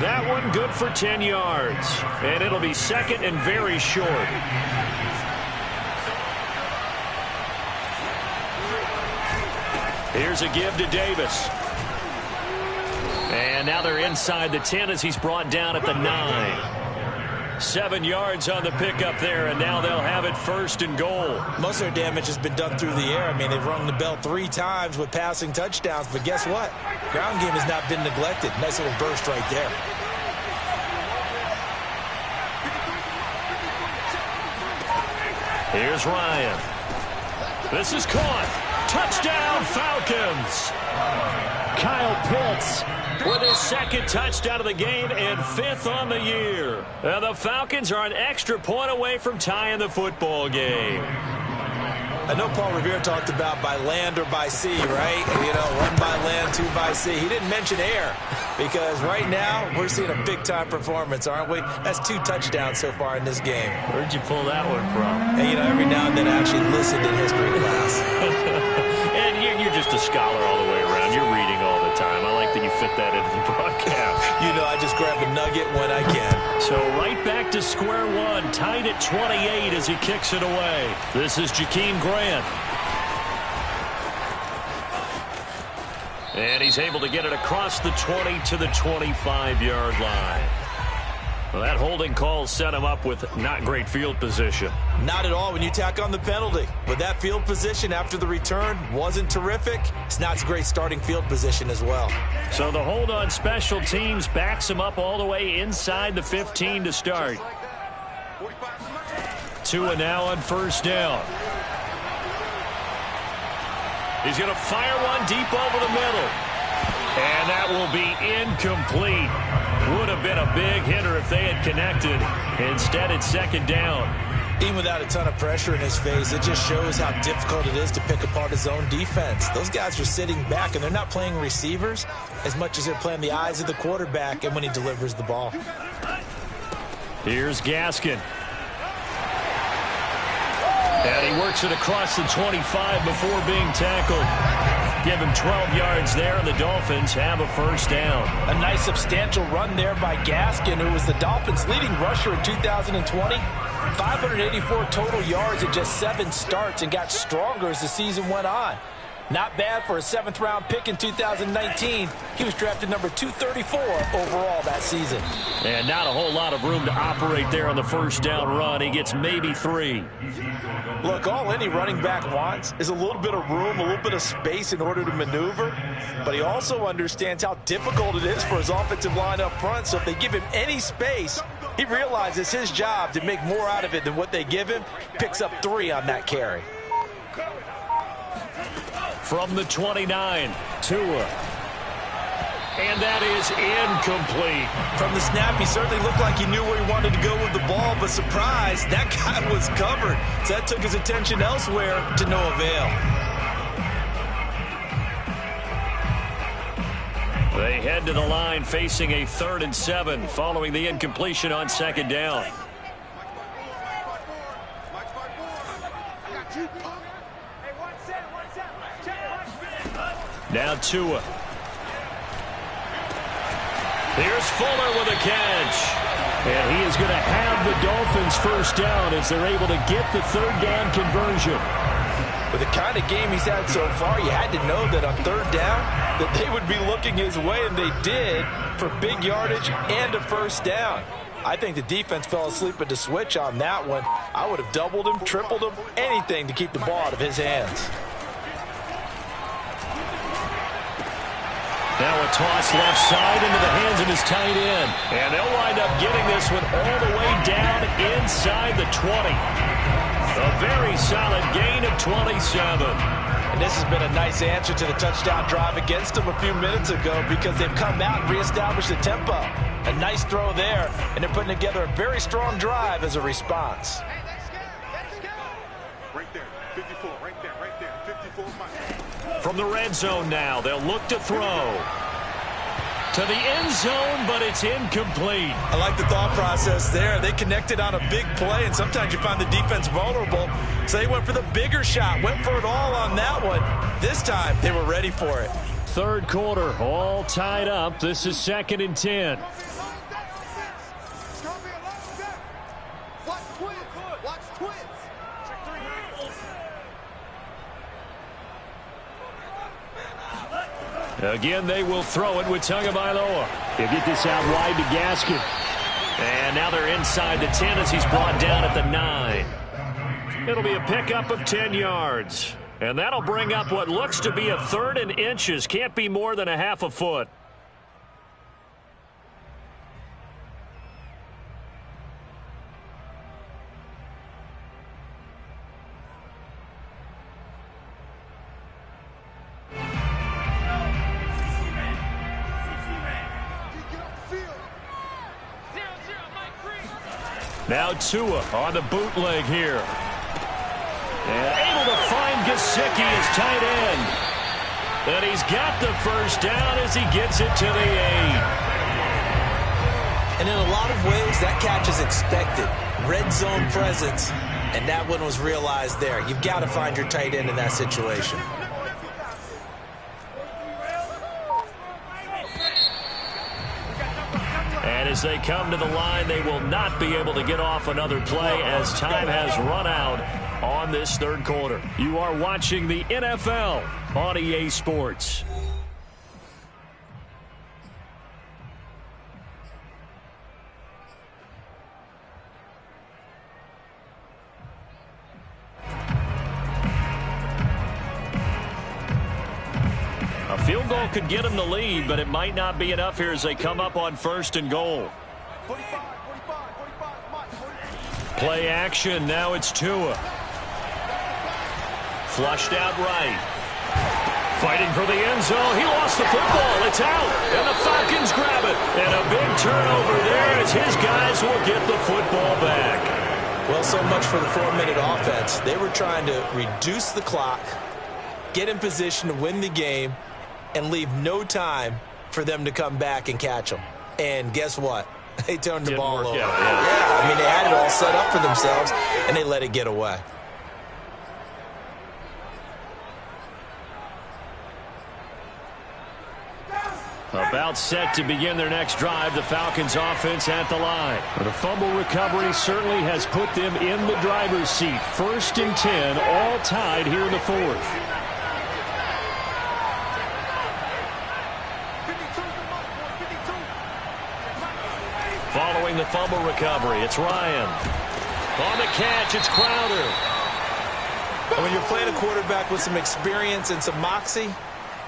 That one good for 10 yards. And it'll be 2nd and very short. Here's a give to Davis. And now they're inside the 10 as he's brought down at the 9. 7 yards on the pickup there, and now they'll have it 1st and goal. Most of their damage has been done through the air. I mean, they've rung the bell 3 times with passing touchdowns, but guess what? Ground game has not been neglected. Nice little burst right there. Here's Ryan. This is caught. Touchdown, Falcons. Kyle Pitts with his 2nd touchdown of the game and 5th on the year. And the Falcons are an extra point away from tying the football game. I know Paul Revere talked about by land or by sea, right? You know, 1 by land, 2 by sea. He didn't mention air because right now we're seeing a big-time performance, aren't we? That's 2 touchdowns so far in this game. Where'd you pull that one from? And, you know, every now and then I actually listened in history class. And you're just a scholar all the way around. You're reading all the time. I like that you fit that into the broadcast. You know, I just grab a nugget when I can. So right back to square one, tied at 28 as he kicks it away. This is Jakeem Grant. And he's able to get it across the 20 to the 25-yard line. Well, that holding call set him up with not great field position. Not at all when you tack on the penalty. But that field position after the return wasn't terrific. It's not a great starting field position as well. So the hold on special teams backs him up all the way inside the 15 to start. Tua now on 1st down. He's going to fire one deep over the middle. And that will be incomplete. Would have been a big hitter if they had connected. Instead, it's 2nd down. Even without a ton of pressure in his face, it just shows how difficult it is to pick apart his own defense. Those guys are sitting back, and they're not playing receivers as much as they're playing the eyes of the quarterback and when he delivers the ball. Here's Gaskin. And he works it across the 25 before being tackled. Give him 12 yards there, and the Dolphins have a 1st down. A nice substantial run there by Gaskin, who was the Dolphins' leading rusher in 2020. 584 total yards in just 7 starts and got stronger as the season went on. Not bad for a 7th-round pick in 2019. He was drafted number 234 overall that season. And not a whole lot of room to operate there on the 1st down run. He gets maybe 3. Look, all any running back wants is a little bit of room, a little bit of space in order to maneuver. But he also understands how difficult it is for his offensive line up front. So if they give him any space, he realizes his job to make more out of it than what they give him. Picks up 3 on that carry. From the 29, Tua. And that is incomplete. From the snap, he certainly looked like he knew where he wanted to go with the ball, but surprise, that guy was covered. So that took his attention elsewhere to no avail. They head to the line facing a 3rd and 7 following the incompletion on 2nd down. Now Tua. Here's Fuller with a catch. And he is going to have the Dolphins 1st down as they're able to get the 3rd down conversion. With the kind of game he's had so far, you had to know that on 3rd down that they would be looking his way, and they did, for big yardage and a 1st down. I think the defense fell asleep at the switch on that one. I would have doubled him, tripled him, anything to keep the ball out of his hands. Now a toss left side into the hands of his tight end. And they'll wind up getting this one all the way down inside the 20. A very solid gain of 27. And this has been a nice answer to the touchdown drive against them a few minutes ago because they've come out and reestablished the tempo. A nice throw there, and they're putting together a very strong drive as a response. Right there, 54, right there, 54 miles. From the red zone now, they'll look to throw. To the end zone, but it's incomplete. I like the thought process there. They connected on a big play, and sometimes you find the defense vulnerable. So they went for the bigger shot, went for it all on that one. This time, they were ready for it. 3rd quarter, all tied up. This is 2nd and 10. Again, they will throw it with Tagovailoa. He'll get this out wide to Gaskin. And now they're inside the 10 as he's brought down at the 9. It'll be a pickup of 10 yards. And that'll bring up what looks to be a 3rd and inches. Can't be more than a half a foot. Now Tua on the bootleg here. And able to find Gesicki as tight end. And he's got the first down as he gets it to the 8. And in a lot of ways, that catch is expected. Red zone presence, and that one was realized there. You've got to find your tight end in that situation. And as they come to the line, they will not be able to get off another play as time has run out on this 3rd quarter. You are watching the NFL on EA Sports. A field goal could get them the lead, but it might not be enough here as they come up on 1st and goal. Play action. Now it's Tua. Flushed out right. Fighting for the end zone. He lost the football. It's out. And the Falcons grab it. And a big turnover there as his guys will get the football back. Well, so much for the 4-minute offense. They were trying to reduce the clock, get in position to win the game, and leave no time for them to come back and catch them. And guess what? They turned the ball over. Yeah, I mean, they had it all set up for themselves, and they let it get away. About set to begin their next drive, the Falcons offense at the line. The fumble recovery certainly has put them in the driver's seat. 1st and 10, all tied here in the 4th. Following the fumble recovery, it's Ryan. On the catch, it's Crowder. And when you're playing a quarterback with some experience and some moxie,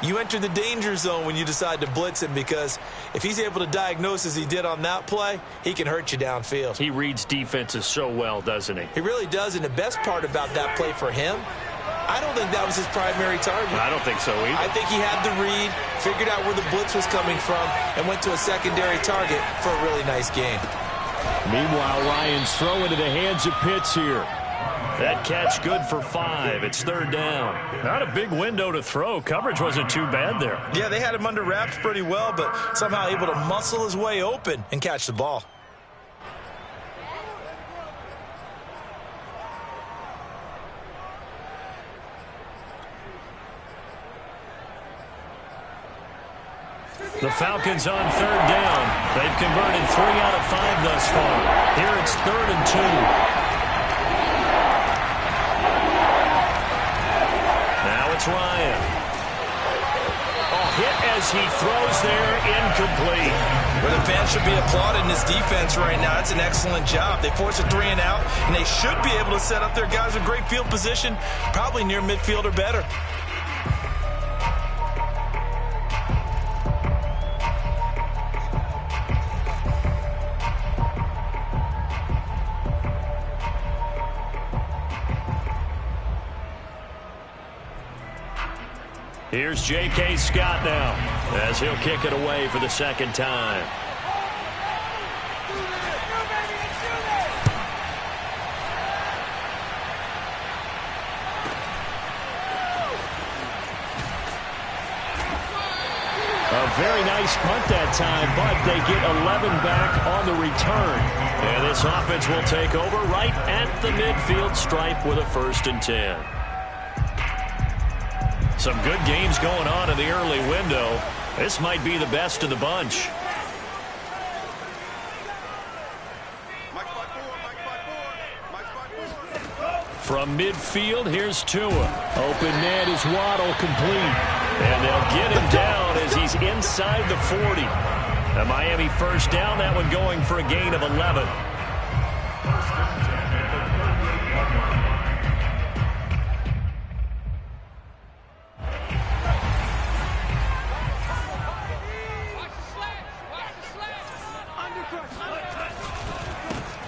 you enter the danger zone when you decide to blitz him, because if he's able to diagnose as he did on that play, he can hurt you downfield. He reads defenses so well, doesn't he? He really does, and the best part about that play for him, I don't think that was his primary target. I don't think so either. I think he had the read, figured out where the blitz was coming from, and went to a secondary target for a really nice gain. Meanwhile, Ryan's throw into the hands of Pitts here. That catch good for 5. It's 3rd down. Not a big window to throw. Coverage wasn't too bad there. Yeah, they had him under wraps pretty well, but somehow able to muscle his way open and catch the ball. The Falcons on 3rd down. They've converted 3 out of 5 thus far. Here it's 3rd and 2. Now it's Ryan. Hit as he throws there, incomplete. Well, the fans should be applauding this defense right now. It's an excellent job. They force a 3 and out, and they should be able to set up their guys with great field position, probably near midfield or better. Here's J.K. Scott now as he'll kick it away for the 2nd time. A very nice punt that time, but they get 11 back on the return. And this offense will take over right at the midfield stripe with a 1st and 10. Some good games going on in the early window. This might be the best of the bunch. From midfield, here's Tua. Open man is Waddle, complete. And they'll get him down as he's inside the 40. A Miami first down, that one going for a gain of 11.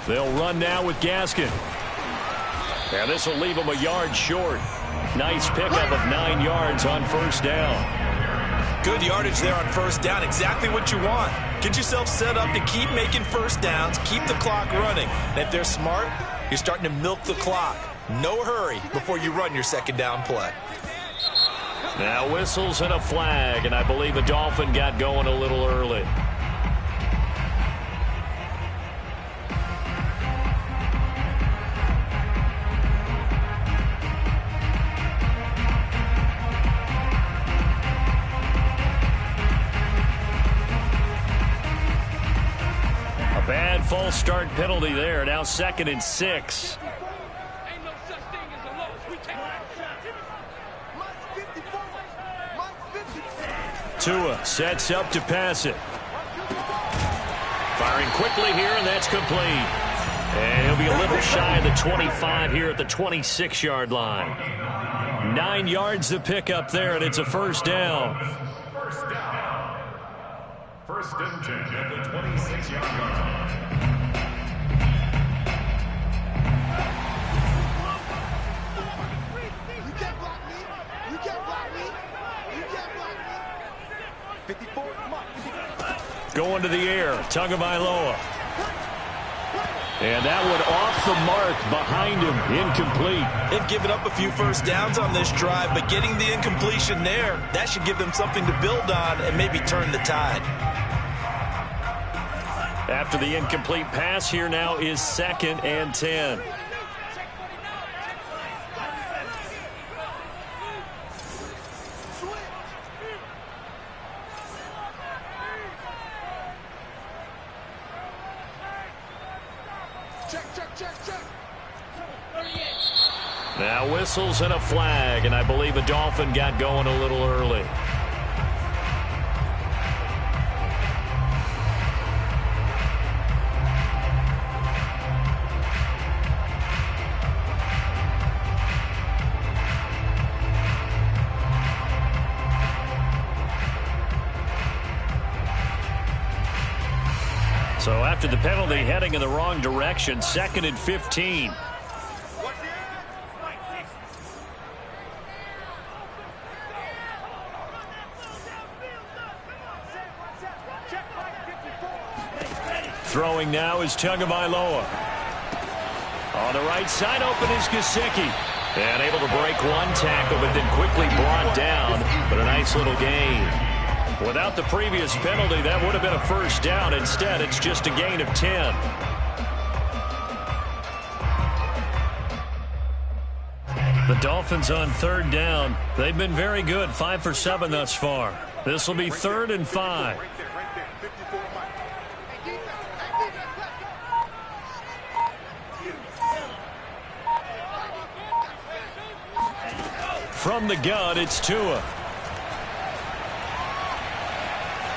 They'll run now with Gaskin. And this will leave him a yard short. Nice pickup of 9 yards on first down. Good yardage there on first down. Exactly what you want. Get yourself set up to keep making first downs, keep the clock running. And if they're smart, you're starting to milk the clock. No hurry before you run your second down play. Now whistles and a flag, and I believe a Dolphin got going a little early. Bad false start penalty there. Now 2nd and 6. Ain't no such thing as a loss. We can't. Tua sets up to pass it. Firing quickly here, and that's complete. And he'll be a little shy of the 25 here at the 26-yard line. 9 yards to pick up there, and it's a first down. First and 10 at the 26-yard line. You can't block me. You can't block me. You can't block me. 54, come on. Going to the air, Tagovailoa. And that one off the mark behind him, incomplete. They've given up a few first downs on this drive, but getting the incompletion there, that should give them something to build on and maybe turn the tide. After the incomplete pass, here now is 2nd and 10. Check. Now whistles and a flag, and I believe a Dolphin got going a little early. So after the penalty, heading in the wrong direction, 2nd and 15. Throwing now is Tagovailoa. On the right side, open is Gesicki. And able to break one tackle, but then quickly brought down. But a nice little gain. Without the previous penalty, that would have been a first down. Instead, it's just a gain of 10. The Dolphins on 3rd down. They've been very good, 5 for 7 thus far. This will be 3rd and 5. Right there. 54 Mike. From the gun, it's Tua.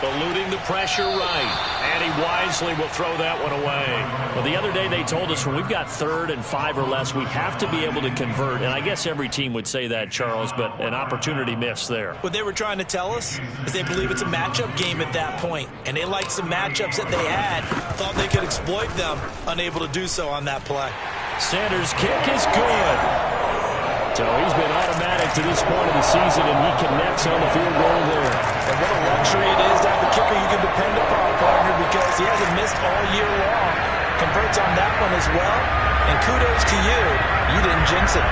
Eluding the pressure right. And he wisely will throw that one away. Well, the other day they told us when we've got 3rd and 5 or less, we have to be able to convert. And I guess every team would say that, Charles, but an opportunity missed there. What they were trying to tell us is they believe it's a matchup game at that point. And they liked some matchups that they had, thought they could exploit them, unable to do so on that play. Sanders' kick is good. So he's been automatic to this point of the season, and he connects on the field goal there. And what a luxury it is to have a kicker you can depend upon, partner, because he hasn't missed all year long. Converts on that one as well. And kudos to you. You didn't jinx it.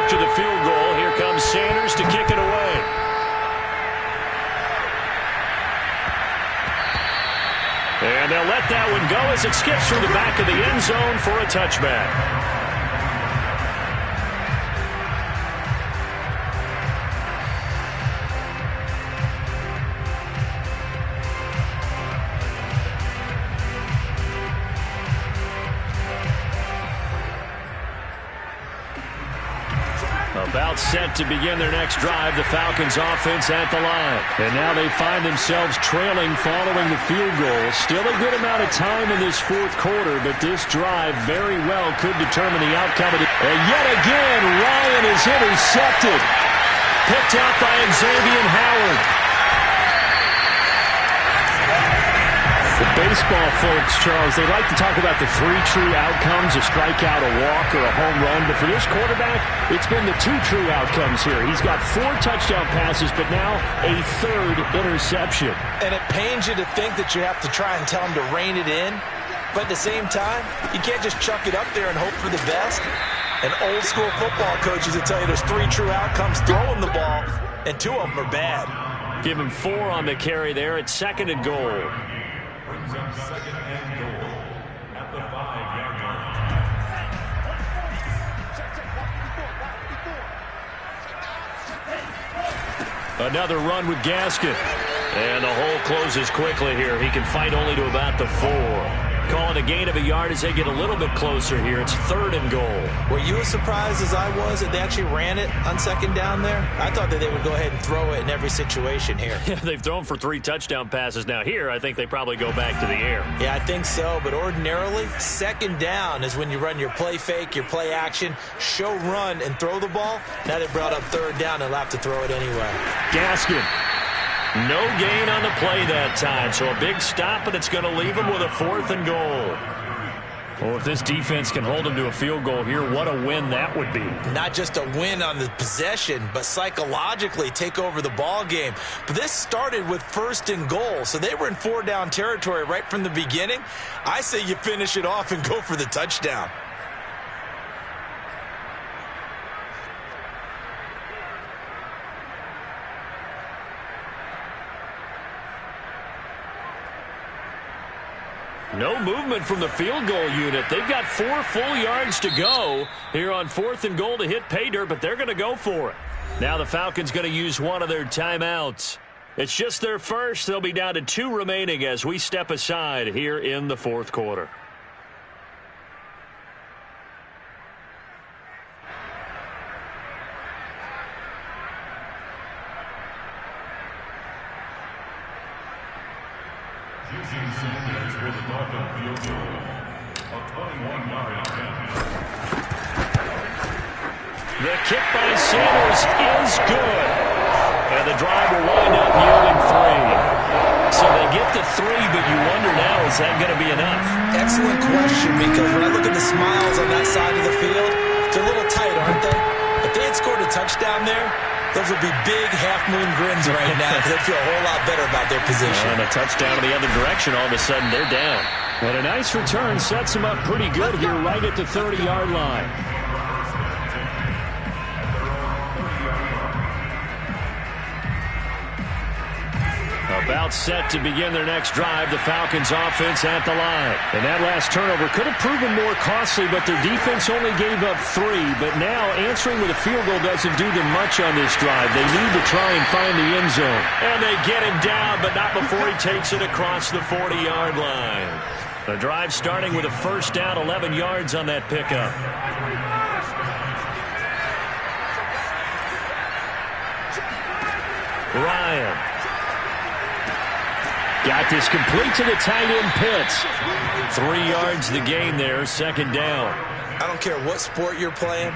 After the field goal, here comes Sanders to kick it away. And they'll let that one go as it skips through the back of the end zone for a touchback. set to begin their next drive. The Falcons offense at the line. And now they find themselves trailing following the field goal. Still a good amount of time in this fourth quarter, but this drive very well could determine the outcome of it. And yet again, Ryan is intercepted. Picked out by Xavier Howard. The baseball folks, Charles, they like to talk about the three true outcomes, a strikeout, a walk, or a home run. But for this quarterback, it's been the two true outcomes here. He's got 4 touchdown passes, but now a 3rd interception. And it pains you to think that you have to try and tell him to rein it in. But at the same time, you can't just chuck it up there and hope for the best. And old school football coaches will tell you there's 3 true outcomes throwing the ball, and 2 of them are bad. Give him 4 on the carry there at 2nd and goal. Brings up 2nd and goal at the 5-yard line. Another run with Gaskin. And the hole closes quickly here. He can fight only to about the 4. Calling a gain of a yard as they get a little bit closer here. It's 3rd and goal. Were you as surprised as I was that they actually ran it on 2nd down there? I thought that they would go ahead and throw it in every situation here. Yeah, they've thrown for 3 touchdown passes. Now here, I think they probably go back to the air. Yeah, I think so. But ordinarily, 2nd down is when you run your play fake, your play action, show run, and throw the ball. Now they brought up 3rd down and they'll have to throw it anyway. Gaskin. No gain on the play that time, so a big stop, and it's going to leave him with a 4th and goal. Well, if this defense can hold him to a field goal here, what a win that would be. Not just a win on the possession, but psychologically take over the ball game. But this started with 1st and goal, so they were in 4-down territory right from the beginning. I say you finish it off and go for the touchdown. No movement from the field goal unit. They've got 4 full yards to go here on 4th and goal to hit pay dirt, but they're going to go for it. Now the Falcons going to use one of their timeouts. It's just their first. They'll be down to 2 remaining as we step aside here in the 4th quarter. Using Sanders for the Dolphin field goal. A 21-yard attempt. The kick by Sanders is good. And the drive will wind up yielding 3. So they get the 3, but you wonder now, is that going to be enough? Excellent question, because when I look at the smiles on that side of the field, they're a little tight, aren't they? If they had scored a touchdown there, those would be big half-moon grins right now because they'd feel a whole lot better about their position. And a touchdown in the other direction, all of a sudden they're down. And a nice return sets him up pretty good here right at the 30-yard line. About set to begin their next drive, the Falcons offense at the line. And that last turnover could have proven more costly, but their defense only gave up 3. But now answering with a field goal doesn't do them much on this drive. They need to try and find the end zone. And they get him down, but not before he takes it across the 40-yard line. The drive starting with a 1st down, 11 yards on that pickup. Ryan. Got this complete to the tight end Pitts. 3 yards the gain there, 2nd down. I don't care what sport you're playing.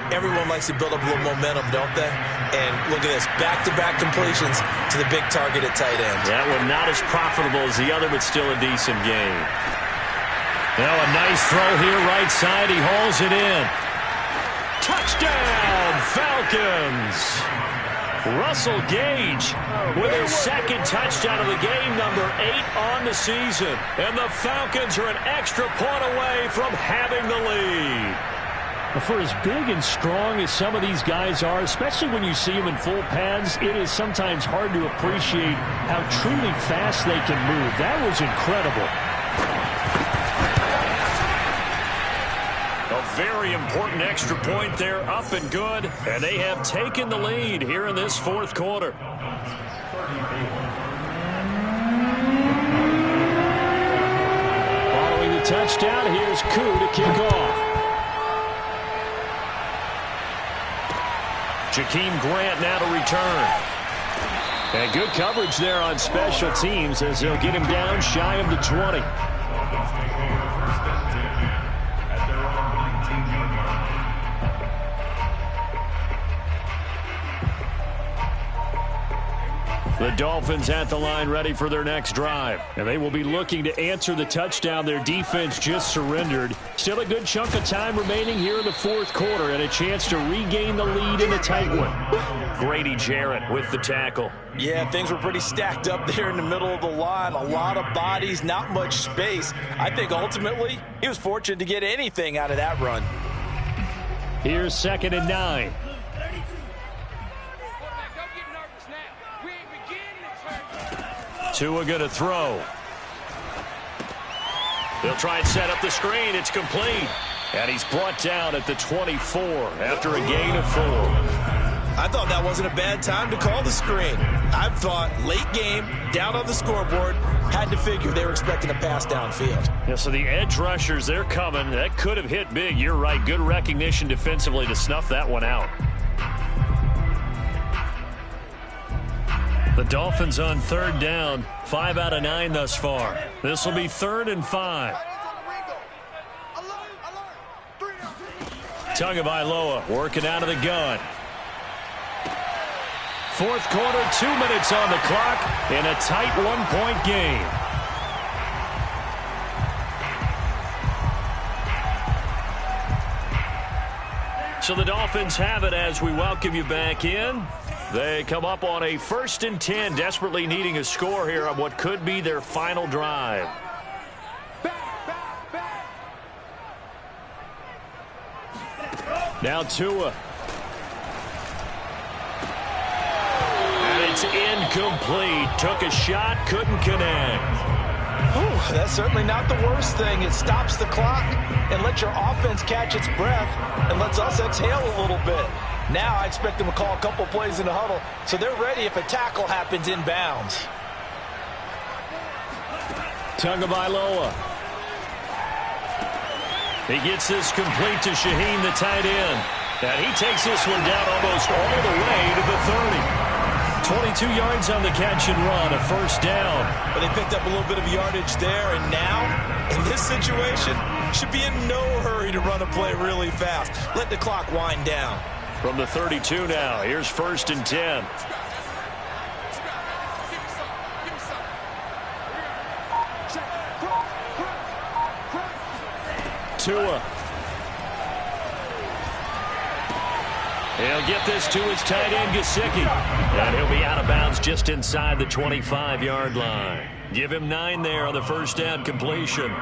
Everyone likes to build up a little momentum, don't they? And look at this, back-to-back completions to the big target at tight end. That one not as profitable as the other, but still a decent gain. Now a nice throw here, right side. He hauls it in. Touchdown, Falcons! Russell Gage with his 2nd touchdown of the game, number 8 on the season. And the Falcons are an extra point away from having the lead. For as big and strong as some of these guys are, especially when you see them in full pads, it is sometimes hard to appreciate how truly fast they can move. That was incredible. A very important extra point there, up and good. And they have taken the lead here in this 4th quarter. Following the touchdown, here's Koo to kick off. Jakeem Grant now to return. And good coverage there on special teams as they'll get him down shy of the 20. Dolphins take over 1st and 10 at their own 19-yard line. The Dolphins at the line ready for their next drive. And they will be looking to answer the touchdown their defense just surrendered. Still a good chunk of time remaining here in the fourth quarter and a chance to regain the lead in a tight one. Grady Jarrett with the tackle. Yeah, things were pretty stacked up there in the middle of the line. A lot of bodies, not much space. I think ultimately he was fortunate to get anything out of that run. Here's 2nd and 9. Tua going to throw. They'll try and set up the screen. It's complete. And he's brought down at the 24 after a gain of 4. I thought that wasn't a bad time to call the screen. I thought late game, down on the scoreboard, had to figure they were expecting a pass downfield. Yeah, so the edge rushers, they're coming. That could have hit big. You're right. Good recognition defensively to snuff that one out. The Dolphins on 3rd down. 5 out of 9 thus far. This will be 3rd and 5. Tagovailoa working out of the gun. Fourth quarter, 2 minutes on the clock in a tight 1-point game. So the Dolphins have it as we welcome you back in. They come up on a 1st and 10, desperately needing a score here on what could be their final drive. Now Tua. And it's incomplete. Took a shot, couldn't connect. Ooh, that's certainly not the worst thing. It stops the clock and lets your offense catch its breath and lets us exhale a little bit. Now I expect them to call a couple plays in the huddle so they're ready if a tackle happens inbounds. Tagovailoa. He gets this complete to Shaheen, the tight end. And he takes this one down almost all the way to the 30. 22 yards on the catch and run, a 1st down. But they picked up a little bit of yardage there, and now, in this situation, should be in no hurry to run a play really fast. Let the clock wind down. From the 32 now, here's 1st and 10. Tua. He'll get this to his tight end, Gesicki. And he'll be out of bounds just inside the 25-yard line. Give him 9 there on the 1st down completion.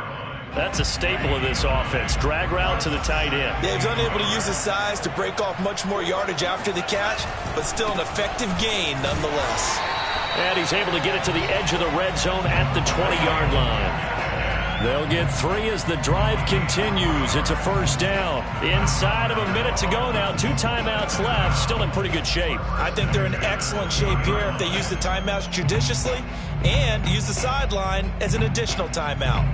That's a staple of this offense. Drag route to the tight end. Yeah, he's unable to use his size to break off much more yardage after the catch, but still an effective gain nonetheless. And he's able to get it to the edge of the red zone at the 20-yard line. They'll get 3 as the drive continues. It's a 1st down. Inside of a minute to go now. 2 timeouts left. Still in pretty good shape. I think they're in excellent shape here if they use the timeouts judiciously and use the sideline as an additional timeout.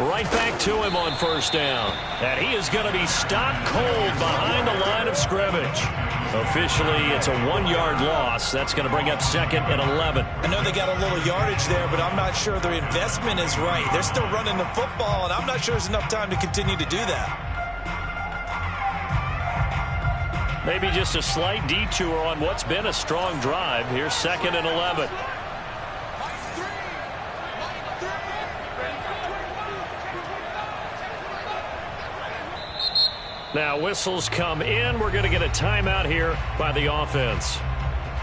Right back to him on 1st down. And he is going to be stopped cold behind the line of scrimmage. Officially, it's a 1-yard loss. That's going to bring up 2nd and 11. I know they got a little yardage there, but I'm not sure their investment is right. They're still running the football, and I'm not sure there's enough time to continue to do that. Maybe just a slight detour on what's been a strong drive. Here's 2nd and 11. Now whistles come in. We're going to get a timeout here by the offense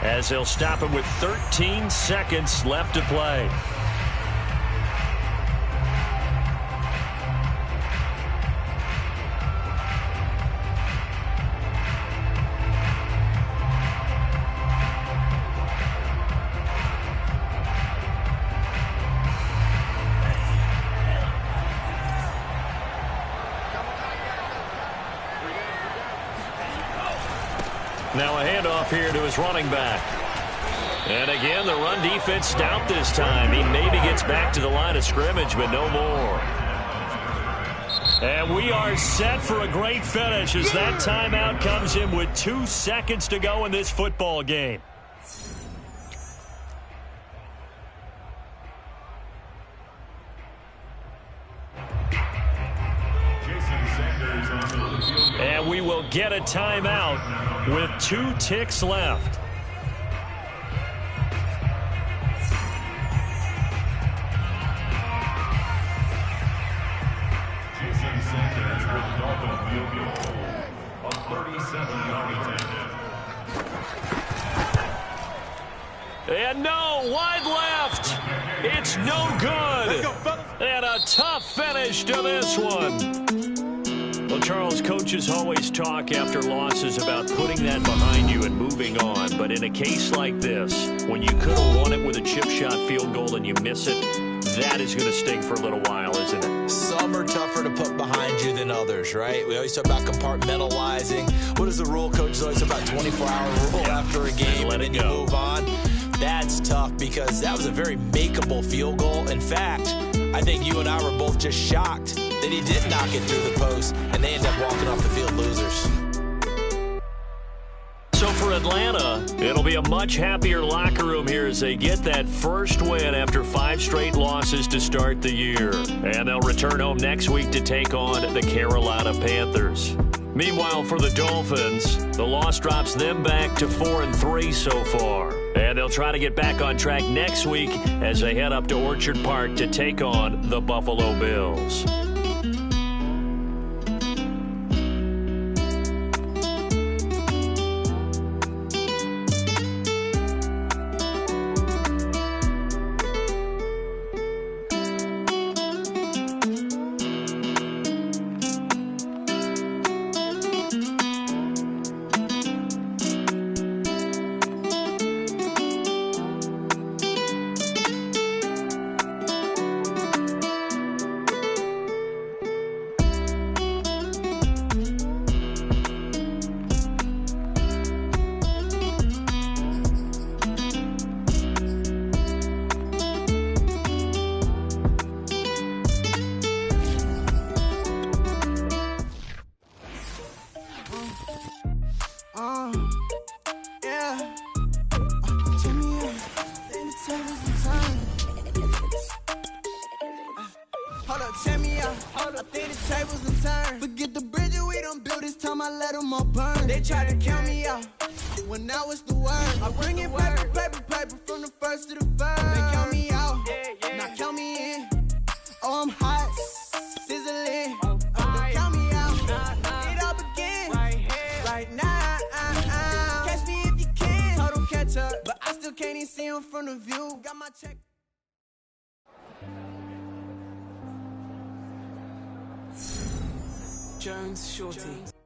as they'll stop him with 13 seconds left to play. Now a handoff here to his running back. And again, the run defense stout this time. He maybe gets back to the line of scrimmage, but no more. And we are set for a great finish as that timeout comes in with 2 seconds to go in this football game. And we will get a timeout with 2 ticks left. Jason Sanders for the Dolphin field goal. A 37-yard attempt. And no, wide left. It's no good. And a tough finish to this one. Well, Charles, coaches always talk after losses about putting that behind you and moving on. But in a case like this, when you could have won it with a chip shot field goal and you miss it, that is going to sting for a little while, isn't it? Some are tougher to put behind you than others, right? We always talk about compartmentalizing. What is the rule? Coaches always talk about 24-hour rule after a game and then you move on. That's tough because that was a very makeable field goal. In fact, I think you and I were both just shocked that he did knock it through the post, and they end up walking off the field losers. So for Atlanta, it'll be a much happier locker room here as they get that first win after 5 straight losses to start the year. And they'll return home next week to take on the Carolina Panthers. Meanwhile, for the Dolphins, the loss drops them back to 4-3 so far. And they'll try to get back on track next week as they head up to Orchard Park to take on the Buffalo Bills. Jones Shorty.